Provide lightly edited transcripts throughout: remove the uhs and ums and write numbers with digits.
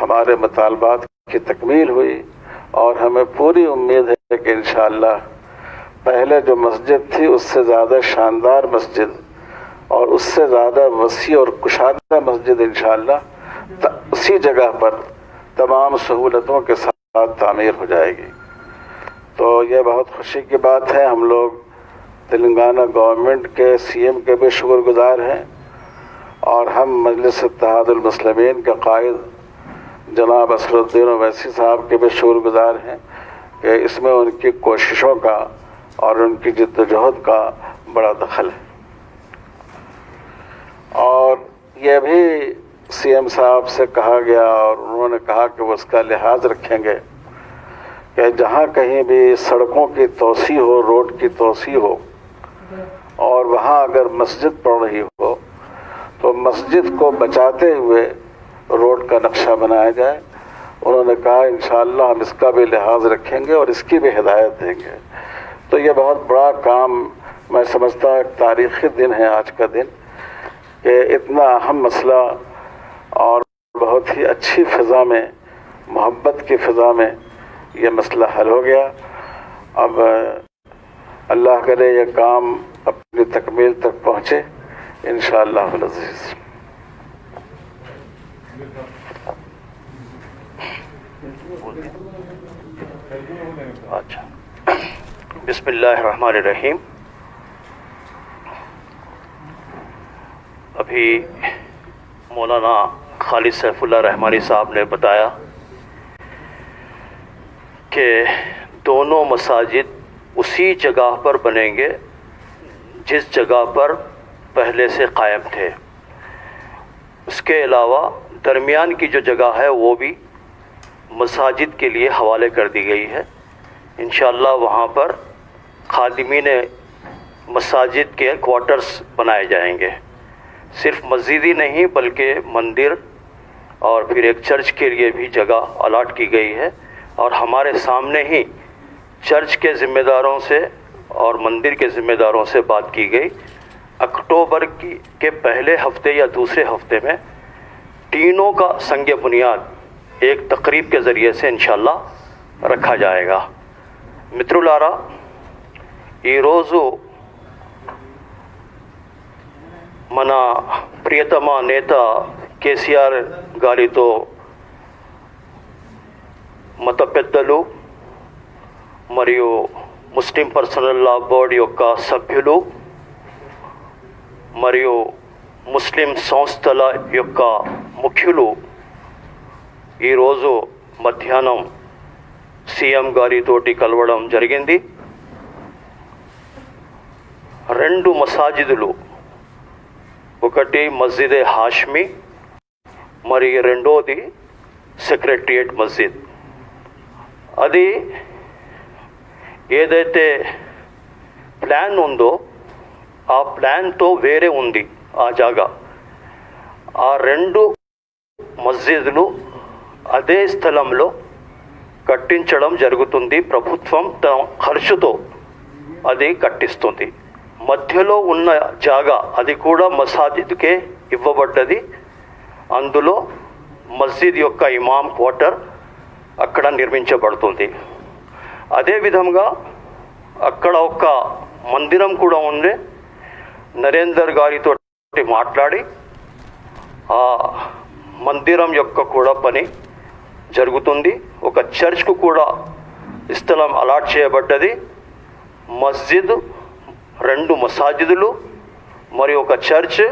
ہمارے مطالبات کی تکمیل ہوئی اور ہمیں پوری امید ہے کہ انشاءاللہ پہلے جو مسجد تھی اس سے زیادہ شاندار مسجد اور اس سے زیادہ وسیع اور کشادہ مسجد انشاءاللہ اسی جگہ پر تمام سہولتوں کے ساتھ تعمیر ہو جائے گی. تو یہ بہت خوشی کی بات ہے. ہم لوگ تلنگانہ گورنمنٹ کے سی ایم کے بھی شکر گزار ہیں اور ہم مجلس اتحاد المسلمین کے قائد جناب اسدالدین اویسی صاحب کے بھی شکر گزار ہیں کہ اس میں ان کی کوششوں کا اور ان کی جد و جہد کا بڑا دخل ہے. اور یہ بھی سی ایم صاحب سے کہا گیا اور انہوں نے کہا کہ وہ اس کا لحاظ رکھیں گے کہ جہاں کہیں بھی سڑکوں کی توسیع ہو، روڈ کی توسیع ہو اور وہاں اگر مسجد پڑ رہی ہو تو مسجد کو بچاتے ہوئے روڈ کا نقشہ بنایا جائے. انہوں نے کہا انشاءاللہ ہم اس کا بھی لحاظ رکھیں گے اور اس کی بھی ہدایت دیں گے. تو یہ بہت بڑا کام میں سمجھتا ہوں، ایک تاریخی دن ہے آج کا دن کہ اتنا اہم مسئلہ اور بہت ہی اچھی فضا میں، محبت کی فضا میں یہ مسئلہ حل ہو گیا. اب اللہ کرے یہ کام اپنی تکمیل تک پہنچے انشاءاللہ العزیز. اچھا، بسم اللہ الرحمن الرحیم. ابھی مولانا خالد سیف اللہ رحمانی صاحب نے بتایا کہ دونوں مساجد اسی جگہ پر بنیں گے جس جگہ پر پہلے سے قائم تھے. اس کے علاوہ درمیان کی جو جگہ ہے وہ بھی مساجد کے لیے حوالے کر دی گئی ہے. انشاءاللہ وہاں پر خادمین مساجد کے کوارٹرز بنائے جائیں گے. صرف مسجد ہی نہیں بلکہ مندر اور پھر ایک چرچ کے لیے بھی جگہ الاٹ کی گئی ہے. اور ہمارے سامنے ہی چرچ کے ذمہ داروں سے اور مندر کے ذمہ داروں سے بات کی گئی. اکتوبر کے پہلے ہفتے یا دوسرے ہفتے میں تینوں کا سنگ بنیاد ایک تقریب کے ذریعے سے انشاءاللہ رکھا جائے گا. మిత్రులారా, ఈరోజు మన ప్రియతమ నేత కేసీఆర్ గారితో మత పెద్దలు మరియు ముస్లిం పర్సనల్ లా బోర్డ్ యొక్క సభ్యులు మరియు ముస్లిం సంస్థల యొక్క ముఖ్యులు ఈరోజు మధ్యాహ్నం సీఎం గారితోటి కలవడం జరిగింది. రెండు మసాజిదులు, ఒకటి మస్జిద్ హాష్మి మరి రెండోది సెక్రటరియట్ మస్జిద్. అది ఏదైతే ప్లాన్ ఉందో ఆ ప్లాన్తో వేరే ఉంది ఆ జాగా. ఆ రెండు మస్జిదులు అదే స్థలంలో కట్టించడం జరుగుతుంది. ప్రభుత్వం తన ఖర్చుతో అది కట్టిస్తుంది. మధ్యలో ఉన్న జాగా అది కూడా మసాజిద్కే ఇవ్వబడ్డది. అందులో మస్జిద్ యొక్క ఇమాం క్వార్టర్ అక్కడ నిర్మించబడుతుంది. అదేవిధంగా అక్కడ ఒక మందిరం కూడా ఉంది. నరేందర్ గారితో మాట్లాడి ఆ మందిరం యొక్క కూడా పని జరుగుతుంది. ఒక చర్చ్కు కూడా స్థలం అలాట్ చేయబడ్డది. మస్జిద్, రెండు మసాజిదులు మరియు ఒక చర్చ్,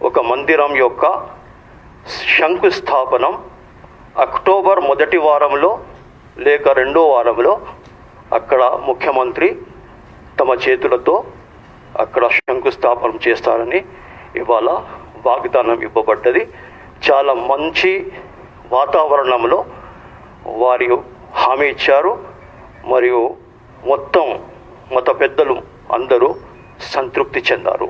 ఒక మందిరం యొక్క శంకుస్థాపనం అక్టోబర్ మొదటి వారంలో లేక రెండో వారంలో అక్కడ ముఖ్యమంత్రి తమ చేతులతో అక్కడ శంకుస్థాపనం చేస్తారని ఇవాళ వాగ్దానం ఇవ్వబడ్డది. చాలా మంచి వాతావరణంలో వారి హామీ ఇచ్చారు మరియు మొత్తం మత పెద్దలు అందరూ సంతృప్తి చెందారు.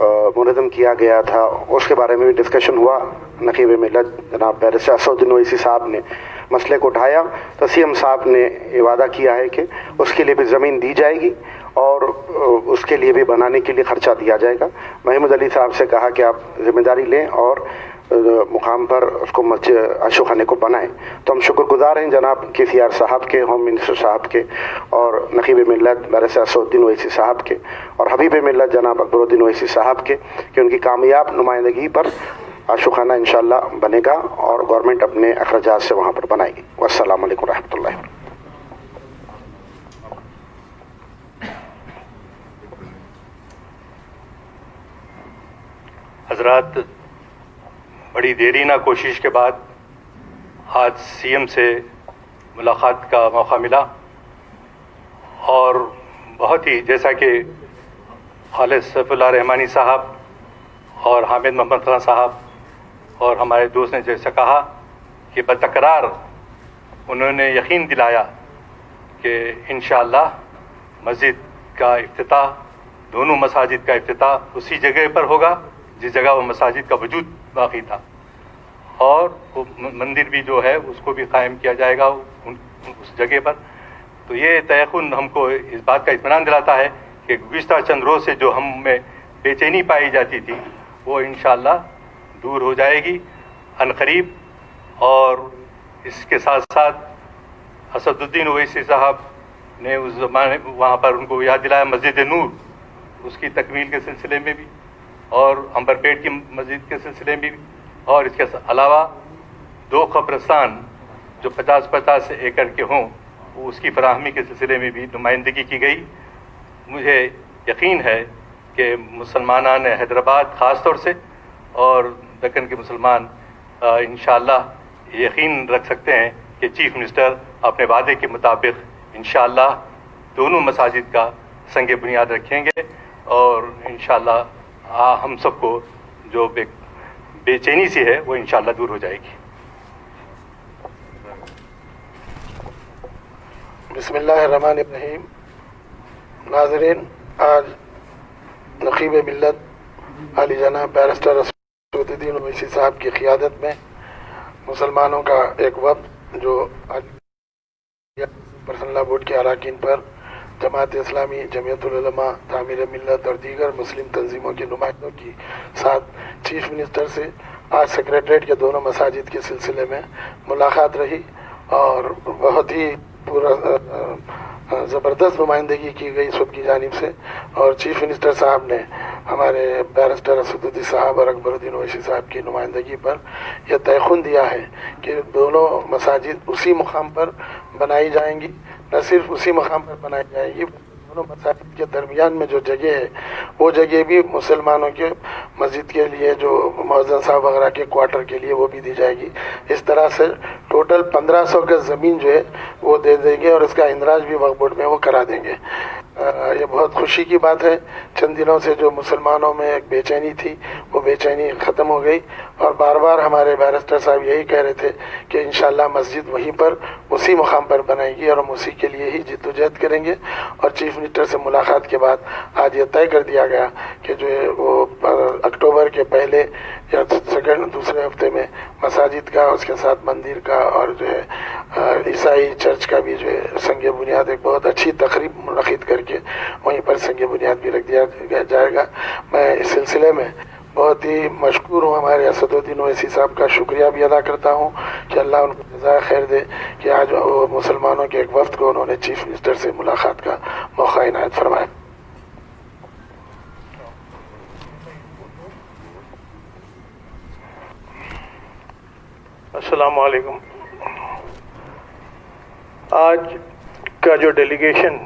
منظم کیا گیا تھا اس کے بارے میں بھی ڈسکشن ہوا. نقیب ملت جناب بیرسٹر اسدالدین اویسی صاحب نے مسئلے کو اٹھایا تو سی ایم صاحب نے یہ وعدہ کیا ہے کہ اس کے لیے بھی زمین دی جائے گی اور اس کے لیے بھی بنانے کے لیے خرچہ دیا جائے گا. محمود علی صاحب سے کہا کہ آپ ذمہ داری لیں اور مقام پر اس کو مسجد عاشق خانے کو بنائیں. تو ہم شکر گزار ہیں جناب KCR صاحب کے, ہوم منسٹر صاحب کے, اور نقیب ملت بیرسٹر اسدالدین اویسی صاحب کے, اور حبیب ملت جناب اکبر الدین اویسی صاحب کے, کہ ان کی کامیاب نمائندگی پر عاشق خانہ انشاءاللہ بنے گا اور گورنمنٹ اپنے اخراجات سے وہاں پر بنائے گی. والسلام علیکم ورحمۃ اللہ. حضرات, بڑی دیرینہ کوشش کے بعد آج CM سے ملاقات کا موقع ملا اور بہت ہی, جیسا کہ خالد سیف اللہ رحمانی صاحب اور حامد محمد خان صاحب اور ہمارے دوست نے جیسا کہا کہ بتکرار انہوں نے یقین دلایا کہ انشاءاللہ مسجد کا افتتاح, دونوں مساجد کا افتتاح اسی جگہ پر ہوگا جس جگہ وہ مساجد کا وجود باقی تھا, اور وہ مندر بھی جو ہے اس کو بھی قائم کیا جائے گا اس جگہ پر. تو یہ تیقن ہم کو اس بات کا اطمینان دلاتا ہے کہ گزشتہ چند روز سے جو ہم میں بے چینی پائی جاتی تھی وہ انشاءاللہ دور ہو جائے گی عنقریب. اور اس کے ساتھ ساتھ اسدالدین اویسی صاحب نے اس زمانے وہاں پر ان کو یاد دلایا مسجد نور, اس کی تکمیل کے سلسلے میں بھی, اور امبرپیٹ کی مسجد کے سلسلے میں بھی, اور اس کے علاوہ 2 قبرستان جو 50-50 ایکڑ کے ہوں اس کی فراہمی کے سلسلے میں بھی نمائندگی کی گئی. مجھے یقین ہے کہ مسلمانان حیدرآباد خاص طور سے اور دکن کے مسلمان انشاءاللہ یقین رکھ سکتے ہیں کہ چیف منسٹر اپنے وعدے کے مطابق انشاءاللہ دونوں مساجد کا سنگ بنیاد رکھیں گے, اور انشاءاللہ ہم سب کو جو بے چینی سی ہے وہ انشاءاللہ دور ہو جائے گی. بسم اللہ الرحمن الرحیم. ناظرین, آج نقیب ملت علی جناب بیرسٹر اسدالدین اویسی صاحب کی قیادت میں مسلمانوں کا ایک وفد جو پرسنل بورڈ کے اراکین پر جماعت اسلامی, جمعیت العلماء, تعمیر ملت اور دیگر مسلم تنظیموں کے نمائندوں کی ساتھ چیف منسٹر سے آج سیکریٹریٹ کے دونوں مساجد کے سلسلے میں ملاقات رہی, اور بہت ہی زبردست نمائندگی کی گئی سب کی جانب سے. اور چیف منسٹر صاحب نے ہمارے بیرسٹر اسدالدین صاحب اور اکبر الدین اویسی صاحب کی نمائندگی پر یہ تیقن دیا ہے کہ دونوں مساجد اسی مقام پر بنائی جائیں گی. نہ صرف اسی مقام پر بنائی جائے گی, دونوں مساجد کے درمیان میں جو جگہ ہے وہ جگہ بھی مسلمانوں کے مسجد کے لیے, جو مؤذن صاحب وغیرہ کے کوارٹر کے لیے, وہ بھی دی جائے گی. اس طرح سے ٹوٹل 1500 گز زمین جو ہے وہ دے دیں گے, اور اس کا اندراج بھی وقف بورڈ میں وہ کرا دیں گے. یہ بہت خوشی کی بات ہے. چند دنوں سے جو مسلمانوں میں ایک بے چینی تھی وہ بے چینی ختم ہو گئی, اور بار بار ہمارے بیرسٹر صاحب یہی کہہ رہے تھے کہ انشاءاللہ مسجد وہیں پر اسی مقام پر بنائے گی, اور ہم اسی کے لیے ہی جد و جہد کریں گے. اور چیف منسٹر سے ملاقات کے بعد آج یہ طے کر دیا گیا کہ جو ہے وہ اکتوبر کے پہلے یا دوسرے ہفتے میں مساجد کا, اس کے ساتھ مندر کا, اور جو ہے عیسائی چرچ کا بھی جو ہے سنگ بنیاد ایک بہت اچھی تقریب منعقد کر کے وہیں پر سنگ بنیاد بھی رکھ دیا جائے گا. میں اس سلسلے میں بہت ہی مشکور ہوں ہمارے اسدالدین اویسی صاحب کا شکریہ بھی ادا کرتا ہوں کہ اللہ ان کو جزائے خیر دے کہ آج وہ مسلمانوں کے ایک وفد کو انہوں نے چیف منسٹر سے ملاقات کا موقع عنایت فرمایا. السلام علیکم. آج کا جو ڈیلیگیشن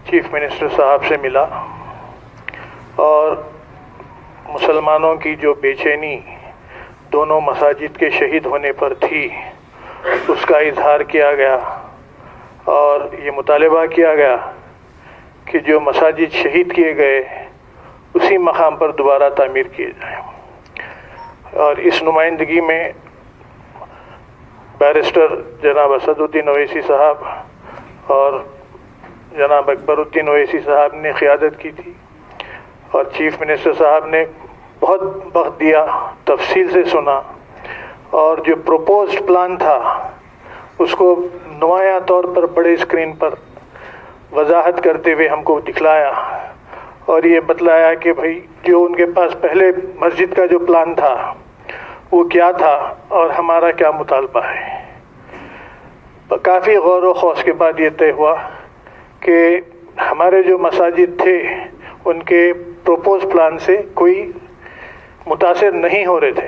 چیف منسٹر صاحب سے ملا اور مسلمانوں کی جو بے چینی دونوں مساجد کے شہید ہونے پر تھی اس کا اظہار کیا گیا, اور یہ مطالبہ کیا گیا کہ جو مساجد شہید کیے گئے اسی مقام پر دوبارہ تعمیر کیے جائیں. اور اس نمائندگی میں بیرسٹر جناب اسدالدین اویسی صاحب اور جناب اکبر الدین اویسی صاحب نے قیادت کی تھی, اور چیف منسٹر صاحب نے بہت وقت دیا، تفصیل سے سنا، اور جو پروپوزڈ پلان تھا اس کو نمایاں طور پر بڑے اسکرین پر وضاحت کرتے ہوئے ہم کو دکھلایا، اور یہ بتلایا کہ بھائی جو ان کے پاس پہلے مسجد کا جو پلان تھا وہ کیا تھا اور ہمارا کیا مطالبہ ہے۔ کافی غور و خوض کے بعد یہ طے ہوا کہ ہمارے جو مساجد تھے ان کے پروپوز پلان سے کوئی متاثر نہیں ہو رہے تھے۔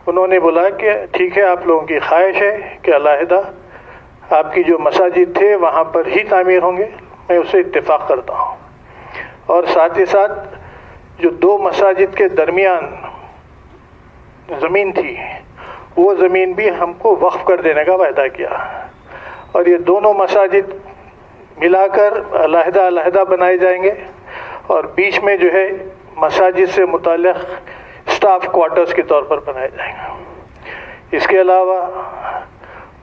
انہوں نے بولا کہ ٹھیک ہے، آپ لوگوں کی خواہش ہے کہ علیحدہ آپ کی جو مساجد تھے وہاں پر ہی تعمیر ہوں گے، میں اس سے اتفاق کرتا ہوں، اور ساتھ ہی ساتھ جو 2 مساجد کے درمیان زمین تھی وہ زمین بھی ہم کو وقف کر دینے کا وعدہ کیا، اور یہ دونوں مساجد ملا کر علیحدہ علیحدہ بنائے جائیں گے، اور بیچ میں جو ہے مساجد سے متعلق اسٹاف کوارٹرز کے طور پر بنائے جائیں گے۔ اس کے علاوہ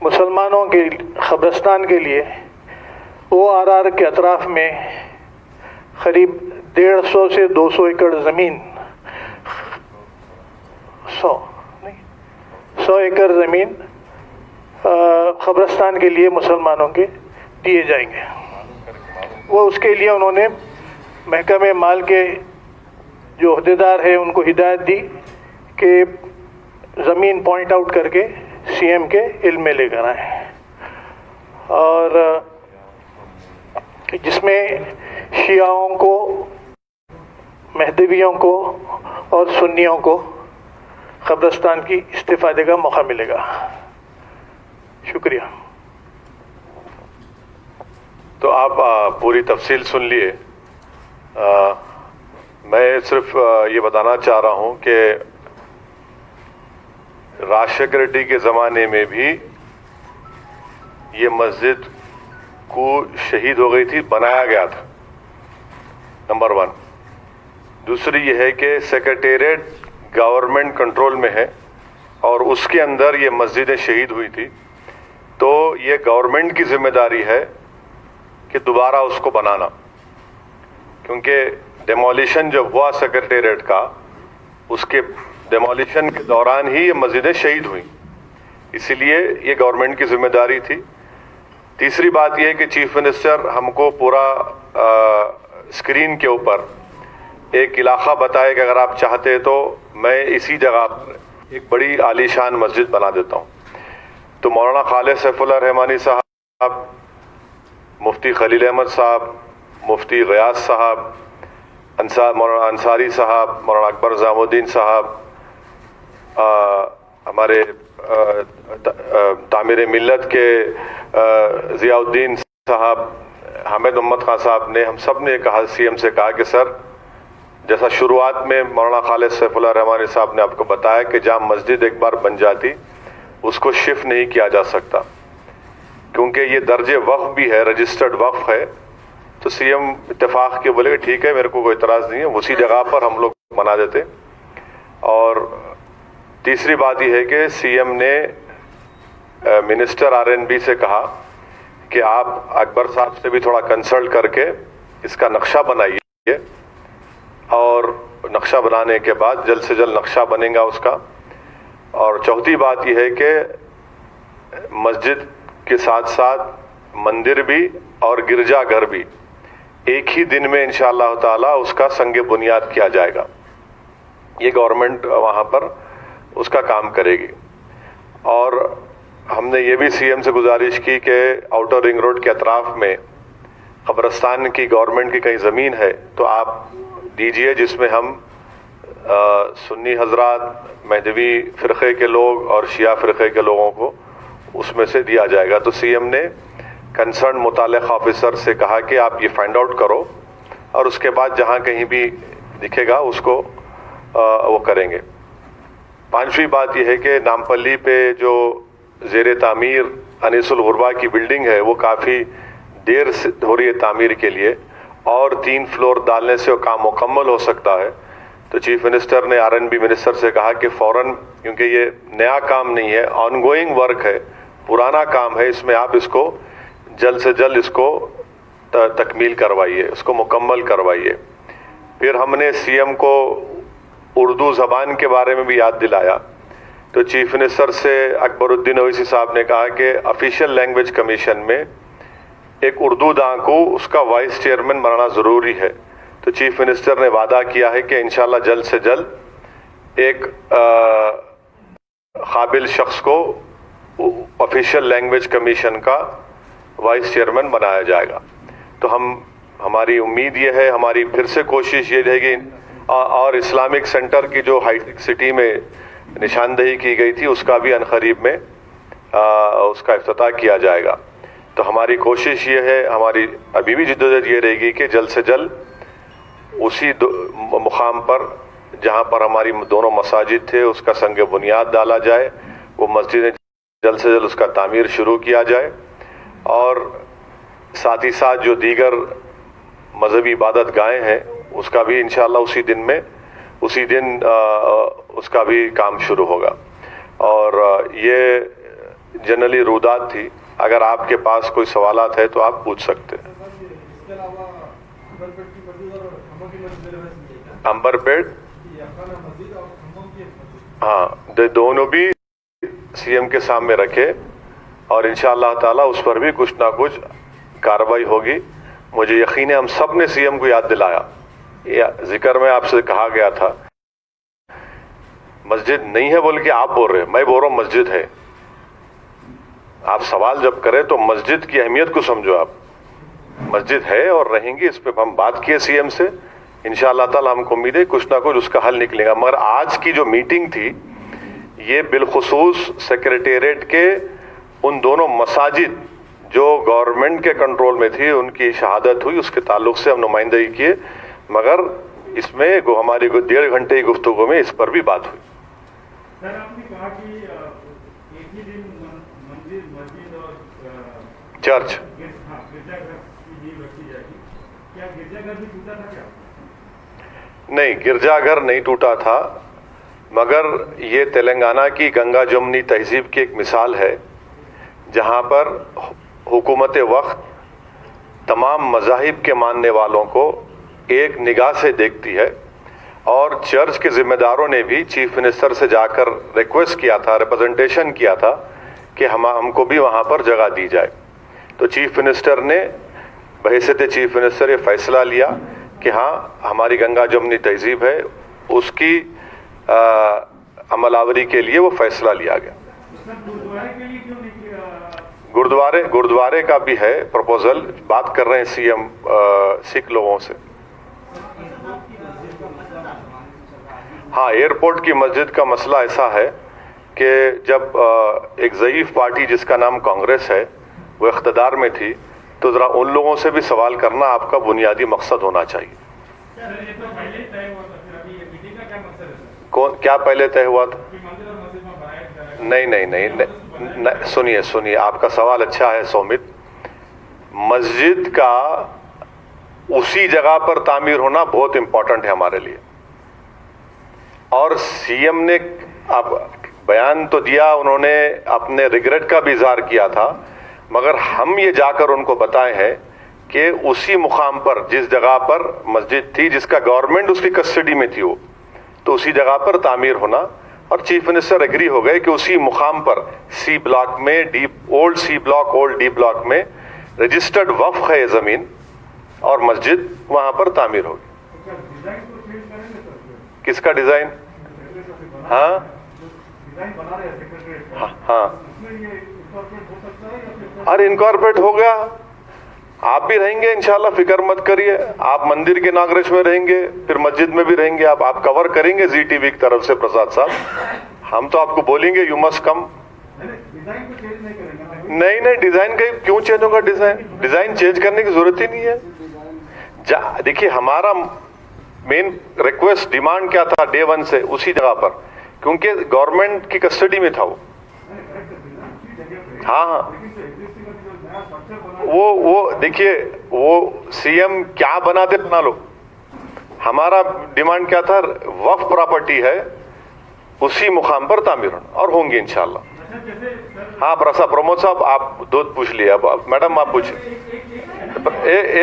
مسلمانوں کے قبرستان کے لیے ORR کے اطراف میں قریب 150 سے 200 ایکڑ زمین 100 ایکڑ زمین قبرستان کے لیے مسلمانوں کے دیے جائیں گے۔ وہ اس کے لیے انہوں نے محکمہ مال کے جو عہدیدار ہیں ان کو ہدایت دی کہ زمین پوائنٹ آؤٹ کر کے CM کے علم میں لے کر آئیں، اور جس میں شیعوں کو، مہدویوں کو اور سنیوں کو قبرستان کی استفادے کا موقع ملے گا۔ شکریہ۔ تو آپ پوری تفصیل سن لیے۔ میں صرف یہ بتانا چاہ رہا ہوں کہ راشٹر ریڈی کے زمانے میں بھی یہ مسجد کو شہید ہو گئی تھی، بنایا گیا تھا، نمبر 1۔ دوسری یہ ہے کہ سیکریٹریٹ گورنمنٹ کنٹرول میں ہے اور اس کے اندر یہ مسجدیں شہید ہوئی تھی، تو یہ گورنمنٹ کی ذمہ داری ہے کہ دوبارہ اس کو بنانا، کیونکہ ڈیمولیشن جب ہوا سیکریٹریٹ کا، اس کے ڈیمولیشن کے دوران ہی یہ مسجدیں شہید ہوئیں، اسی لیے یہ گورنمنٹ کی ذمہ داری تھی۔ تیسری بات یہ ہے کہ چیف منسٹر ہم کو پورا اسکرین کے اوپر ایک علاقہ بتائے کہ اگر آپ چاہتے تو میں اسی جگہ پر ایک بڑی عالیشان مسجد بنا دیتا ہوں۔ تو مولانا خالد سیف اللہ رحمانی صاحب، مفتی خلیل احمد صاحب، مفتی غیاث صاحب، مولانا انصاری صاحب، مولانا اکبر نظام الدین صاحب، ہمارے تعمیر ملت کے ضیاء الدین صاحب، حامد محمد خان صاحب نے، ہم سب نے کہا، CM سے کہا کہ سر، جیسا شروعات میں مولانا خالد سیف اللہ رحمانی صاحب نے آپ کو بتایا کہ جہاں مسجد ایک بار بن جاتی اس کو شفٹ نہیں کیا جا سکتا، کیونکہ یہ درجے وقف بھی ہے، رجسٹرڈ وقف ہے۔ تو CM اتفاق کے بولے کہ ٹھیک ہے، میرے کو کوئی اعتراض نہیں ہے، اسی جگہ پر ہم لوگ بنا دیتے۔ اور تیسری بات یہ ہے کہ CM نے منسٹر RNB سے کہا کہ آپ اکبر صاحب سے بھی تھوڑا کنسلٹ کر کے اس کا نقشہ بنائیے، اور نقشہ بنانے کے بعد جلد سے جلد نقشہ بنے گا اس کا۔ اور چوتھی بات یہ ہے کہ مسجد کے ساتھ ساتھ مندر بھی اور گرجا گھر بھی ایک ہی دن میں انشاءاللہ تعالی اس کا سنگ بنیاد کیا جائے گا۔ یہ گورنمنٹ وہاں پر اس کا کام کرے گی۔ اور ہم نے یہ بھی CM سے گزارش کی کہ آؤٹر رنگ روڈ کے اطراف میں قبرستان کی گورنمنٹ کی کہیں زمین ہے تو آپ دیجئے، جس میں ہم سنی حضرات، مہدوی فرقے کے لوگ اور شیعہ فرقے کے لوگوں کو اس میں سے دیا جائے گا۔ تو CM نے کنسرن متعلقہ آفیسر سے کہا کہ آپ یہ فائنڈ آؤٹ کرو، اور اس کے بعد جہاں کہیں بھی دکھے گا اس کو وہ کریں گے۔ پانچویں بات یہ ہے کہ نامپلی پہ جو زیر تعمیر انیس الغربا کی بلڈنگ ہے وہ کافی دیر سے ہو رہی ہے تعمیر کے لیے، اور 3 فلور ڈالنے سے وہ کام مکمل ہو سکتا ہے۔ تو چیف منسٹر نے RNB منسٹر سے کہا کہ فوراً، کیونکہ یہ نیا کام نہیں ہے، آن گوئنگ ورک ہے، پرانا کام ہے، اس میں آپ اس کو جلد سے جلد اس کو تکمیل کروائیے، اس کو مکمل کروائیے۔ پھر ہم نے سی ایم کو اردو زبان کے بارے میں بھی یاد دلایا. تو چیف منسٹر سے اکبر الدین اویسی صاحب نے کہا کہ آفیشیل لینگویج کمیشن میں ایک اردو داں کو اس کا وائس چیئرمین بنانا ضروری ہے. تو چیف منسٹر نے وعدہ کیا ہے کہ انشاءاللہ جلد سے جلد ایک قابل شخص کو آفیشیل لینگویج کمیشن کا وائس چیئرمین بنایا جائے گا. تو ہماری امید یہ ہے, ہماری پھر سے کوشش یہ رہے گی, اور اسلامک سینٹر کی جو ہائی ٹیک سٹی میں نشاندہی کی گئی تھی اس کا بھی عنقریب میں اس کا افتتاح کیا جائے گا. تو ہماری کوشش یہ ہے, ہماری ابھی بھی جدوجہد یہ رہے گی کہ جلد سے جلد اسی مقام پر جہاں پر ہماری دونوں مساجد تھے اس کا سنگ بنیاد ڈالا جائے, وہ مسجدیں جلد سے جلد اس کا تعمیر شروع کیا جائے, اور ساتھ ہی ساتھ جو دیگر مذہبی عبادت گاہیں ہیں اس کا بھی انشاءاللہ اسی دن اس کا بھی کام شروع ہوگا. اور یہ جنرلی رودات تھی. اگر آپ کے پاس کوئی سوالات ہے تو آپ پوچھ سکتے ہیں. امبر پیٹ, ہاں, دونوں بھی سی ایم کے سامنے رکھے, اور انشاءاللہ تعالیٰ اس پر بھی کچھ نہ کچھ کارروائی ہوگی. مجھے یقین ہے ہم سب نے سی ایم کو یاد دلایا. ذکر میں آپ سے کہا گیا تھا مسجد نہیں ہے بول کے آپ بول رہے, میں بول رہا ہوں مسجد ہے. آپ سوال جب کریں تو مسجد کی اہمیت کو سمجھو. آپ مسجد ہے اور رہیں گی, اس پہ ہم بات کیے سی ایم سے, انشاءاللہ تعالی ہم کو امید ہے کچھ نہ کچھ اس کا حل نکلے گا. مگر آج کی جو میٹنگ تھی یہ بالخصوص سیکریٹریٹ کے ان دونوں مساجد جو گورنمنٹ کے کنٹرول میں تھی ان کی شہادت ہوئی, اس کے تعلق سے ہم نمائندگی کیے. مگر اس میں ہماری 1.5 گھنٹے کی گفتگو میں اس پر بھی بات ہوئی. سر, آپ نے کہا کہ ایک ہی دن مسجد اور چرچ گرجا گھر کی نیو رکھی جائے گی. کیا گرجا گھر بھی ٹوٹا تھا کیا؟ نہیں, گرجا گھر نہیں ٹوٹا تھا, مگر یہ تلنگانہ کی گنگا جمنی تہذیب کی ایک مثال ہے جہاں پر حکومت وقت تمام مذاہب کے ماننے والوں کو ایک نگاہ سے دیکھتی ہے, اور چرچ کے ذمہ داروں نے بھی چیف منسٹر سے جا کر ریکویسٹ کیا تھا, ریپرزنٹیشن کیا تھا کہ ہم کو بھی وہاں پر جگہ دی جائے. تو چیف منسٹر نے بحیثیت چیف منسٹر یہ فیصلہ لیا کہ ہاں ہماری گنگا جمنی تہذیب ہے, اس کی عمل آوری کے لیے وہ فیصلہ لیا گیا. گردوارے کا بھی ہے پروپوزل, بات کر رہے ہیں سی ایم سکھ لوگوں سے. ہاں, ایئرپورٹ کی مسجد کا مسئلہ ایسا ہے کہ جب ایک ضعیف پارٹی جس کا نام کانگریس ہے وہ اقتدار میں تھی, تو ذرا ان لوگوں سے بھی سوال کرنا آپ کا بنیادی مقصد ہونا چاہیے. کیا پہلے طے ہوا تھا؟ نہیں, سنیے, آپ کا سوال اچھا ہے سومت. مسجد کا اسی جگہ پر تعمیر ہونا بہت امپورٹنٹ ہے ہمارے لیے, اور سی ایم نے اب بیان تو دیا, انہوں نے اپنے ریگریٹ کا بھی اظہار کیا تھا, مگر ہم یہ جا کر ان کو بتائے ہیں کہ اسی مقام پر جس جگہ پر مسجد تھی جس کا گورنمنٹ اس کی کسٹڈی میں تھی, وہ تو اسی جگہ پر تعمیر ہونا, اور چیف منسٹر ایگری ہو گئے کہ اسی مقام پر سی بلاک میں اولڈ سی بلاک, اولڈ ڈی بلاک میں رجسٹرڈ وقف ہے یہ زمین, اور مسجد وہاں پر تعمیر ہوگی. کس کا ڈیزائن؟ ہاں, ارے انکارپوریٹ ہو گیا, آپ بھی رہیں گے انشاءاللہ, فکر مت کریے. آپ مندر کے اناگریشن میں رہیں گے, پھر مسجد میں بھی رہیں گے. آپ کور کریں گے زی ٹی وی کی طرف سے پرساد صاحب, ہم تو آپ کو بولیں گے یو مسٹ کم. نہیں, ڈیزائن کا کیوں چینج ہوگا؟ ڈیزائن چینج کرنے کی ضرورت ہی نہیں ہے. دیکھیے ہمارا مین ریکویسٹ ڈیمانڈ کیا تھا ڈے 1 سے, اسی جگہ پر, کیونکہ گورنمنٹ کی کسٹڈی میں تھا وہ. ہاں, وہ دیکھیے وہ سی ایم کیا بناتے بنا لو. ہمارا ڈیمانڈ کیا تھا, وقف پراپرٹی ہے, اسی مقام پر تعمیر ہونا, اور ہوں گی انشاءاللہ. ہاں پرمود صاحب آپ دودھ پوچھ لیے, اب میڈم آپ پوچھیں.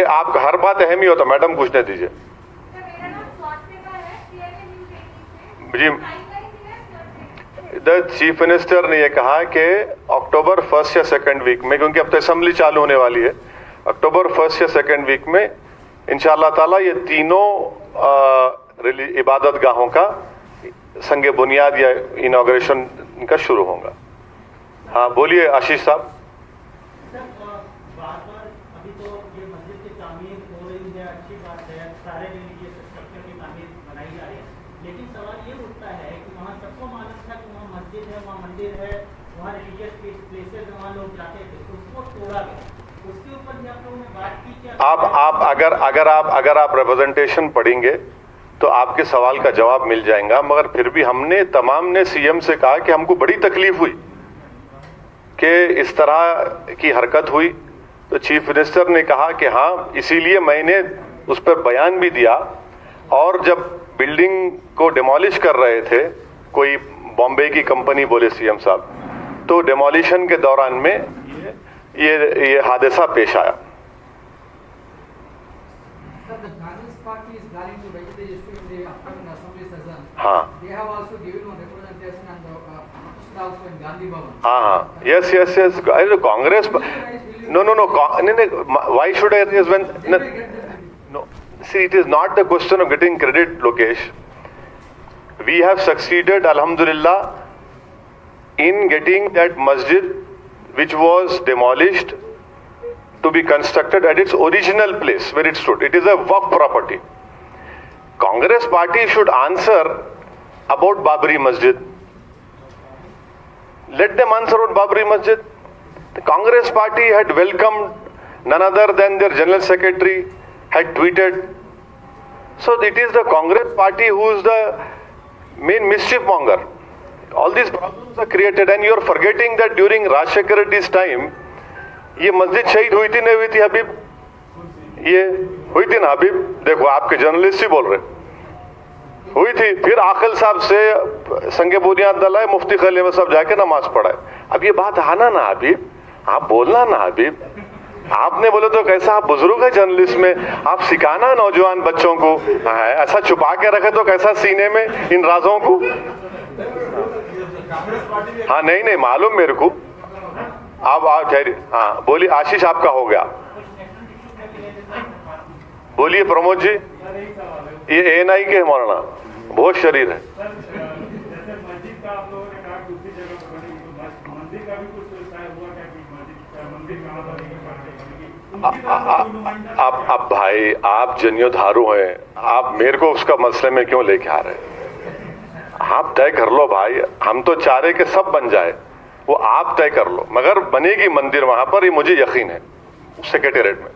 آپ ہر بات اہم ہی ہوتا, میڈم پوچھنے دیجیے. جی چیف منسٹر نے یہ کہا کہ اکتوبر 1 یا 2 ویک میں، کیونکہ اب تو اسمبلی چالو ہونے والی ہے، اکتوبر 1 یا 2 ویک میں انشاءاللہ تعالیٰ یہ تینوں عبادت گاہوں کا سنگ بنیاد یا انوگریشن کا شروع ہوگا. ہاں بولیے آشیش صاحب. بار بار ابھی تو یہ مسجد کی تعمیر ہو رہی ہے، اچھی بات ہے، سارے ریلیجیس اسٹرکچر کی تعمیر بنائی جا رہی ہے، لیکن سوال یہ اٹھتا ہے کہ وہاں سب کو معلوم تھا کہ وہاں مسجد ہے، وہاں مندر ہے، وہاں ریلیجیس پلیسز ہیں، وہاں لوگ جاتے تھے، اس کو توڑا گیا. اس کے اوپر بھی آپ لوگوں نے بات کی کہ اگر آپ ریپرزنٹیشن پڑھیں گے تو آپ کے سوال کا جواب مل جائے گا، مگر پھر بھی ہم نے تمام نے سی ایم سے کہا کہ ہم کو بڑی تکلیف ہوئی کہ اس طرح کی حرکت ہوئی. تو چیف منسٹر نے کہا کہ ہاں اسی لیے میں نے اس پر بیان بھی دیا، اور جب بلڈنگ کو ڈیمالش کر رہے تھے کوئی بامبے کی کمپنی بولے سی ایم صاحب، تو ڈیمولیشن کے دوران میں یہ حادثہ پیش آیا. ہاں ہاں yes yes yes Congress no why should I raise when no see it is not the question of getting credit لوکیش. وی ہیو سکسیڈیڈ الحمدللہ in getting that masjid which was demolished to be constructed at its original place where it stood. It is a waqf property. Congress party should answer about Babri Masjid. Let them answer about Babri Masjid. The Congress party had welcomed none other than their general secretary had tweeted. So it is the Congress party who is the main mischief monger. All these problems are created and you are forgetting that during Rajshekhar Reddy's time یہ مسجد شہید ہوئی تھی نہیں ہوئی تھی حبیب؟ یہ ہوئی تھی نا حبیب؟ دیکھو آپ کے جرنلسٹ ہی بول رہے ہوئی تھی. پھر عاقل صاحب سے سنگ بنیاد ڈالائے، مفتی خلیل احمد صاحب جا کے نماز پڑھائے. اب یہ بات آنا نا حبیب، آپ بولنا نا حبیب. آپ نے بولے تو کیسا آپ بزرگ ہے جرنلسٹ میں، آپ سکھانا نوجوان بچوں کو، ایسا چھپا کے رکھے تو کیسا سینے میں ان رازوں کو. ہاں نہیں معلوم میرے کو. آپ ہاں بولیے آشیش، آپ کا ہو گیا. بولیے پرمود جی. یہ اے این آئی کے مولانا بہت شریر ہے. اب بھائی آپ جنیو دھارو ہیں، آپ میرے کو اس کا مسئلے میں کیوں لے کے آ رہے ہیں؟ آپ طے کر لو بھائی، ہم تو چاہ رہے کہ سب بن جائے، وہ آپ طے کر لو، مگر بنے گی مندر وہاں پر، یہ مجھے یقین ہے سیکریٹریٹ میں.